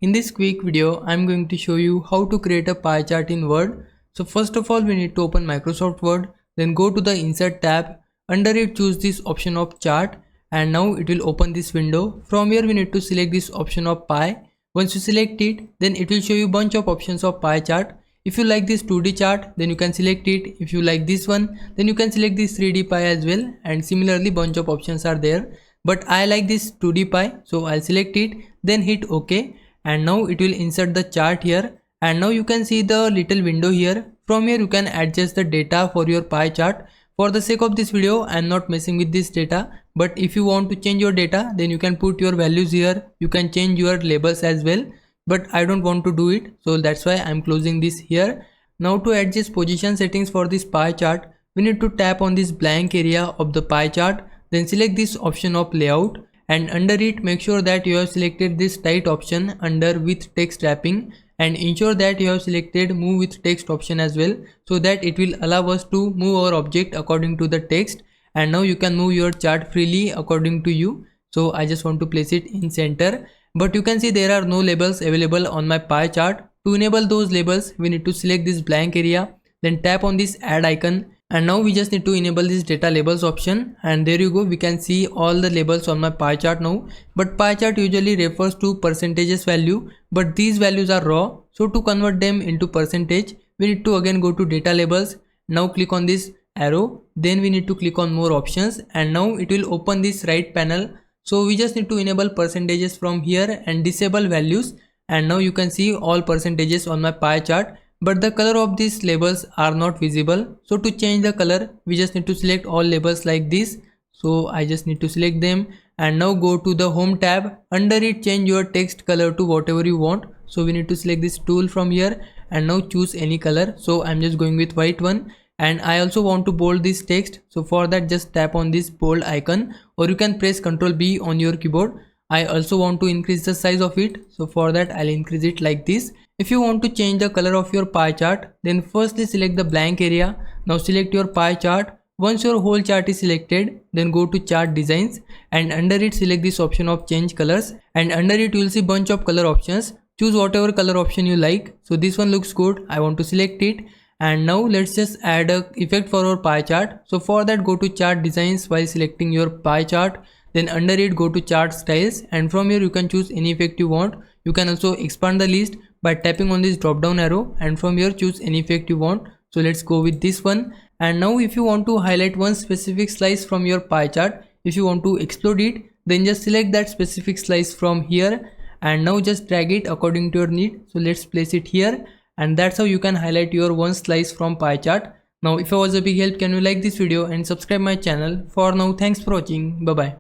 In this quick video, I'm going to show you how to create a pie chart in Word. So first of all, we need to open Microsoft Word, then go to the Insert tab. Under it, choose this option of chart, and now it will open this window. From here, we need to select this option of pie. Once you select it, then it will show you bunch of options of pie chart. If you like this 2D chart, then you can select it. If you like this one, then you can select this 3D pie as well. And similarly, bunch of options are there. But I like this 2D pie, so I'll select it, then hit OK. And now it will insert the chart here, and now you can see the little window here. From here you can adjust the data for your pie chart. For the sake of this video, I am not messing with this data, but if you want to change your data, then you can put your values here. You can change your labels as well, but I don't want to do it, so that's why I am closing this here. Now to adjust position settings for this pie chart, we need to tap on this blank area of the pie chart, then select this option of layout, and under it make sure that you have selected this tight option under with text wrapping, and ensure that you have selected move with text option as well, so that it will allow us to move our object according to the text. And now you can move your chart freely according to you. So I just want to place it in center, but you can see there are no labels available on my pie chart. To enable those labels, we need to select this blank area, then tap on this add icon, and now we just need to enable this data labels option, and there you go, we can see all the labels on my pie chart now. But pie chart usually refers to percentages value, but these values are raw, so to convert them into percentage, we need to again go to data labels. Now click on this arrow, then we need to click on more options, and now it will open this right panel. So we just need to enable percentages from here and disable values, and now you can see all percentages on my pie chart, but the color of these labels are not visible. So to change the color, we just need to select all labels like this. So I just need to select them, and now go to the home tab. Under it, change your text color to whatever you want. So we need to select this tool from here, and now choose any color. So I'm just going with white one, and I also want to bold this text. So for that, just tap on this bold icon, or you can press Ctrl B on your keyboard. I also want to increase the size of it, so for that I'll increase it like this. If you want to change the color of your pie chart, then firstly select the blank area. Now select your pie chart. Once your whole chart is selected, then go to chart designs, and under it select this option of change colors, and under it you will see bunch of color options. Choose whatever color option you like. So this one looks good, I want to select it. And now let's just add a effect for our pie chart. So for that, go to chart designs while selecting your pie chart, then under it go to chart styles, and from here you can choose any effect you want. You can also expand the list by tapping on this drop down arrow, and from here choose any effect you want. So let's go with this one. And now if you want to highlight one specific slice from your pie chart, if you want to explode it, then just select that specific slice from here, and now just drag it according to your need. So let's place it here, and that's how you can highlight your one slice from pie chart. Now if I was a big help, can you like this video and subscribe my channel. For now, thanks for watching. Bye bye.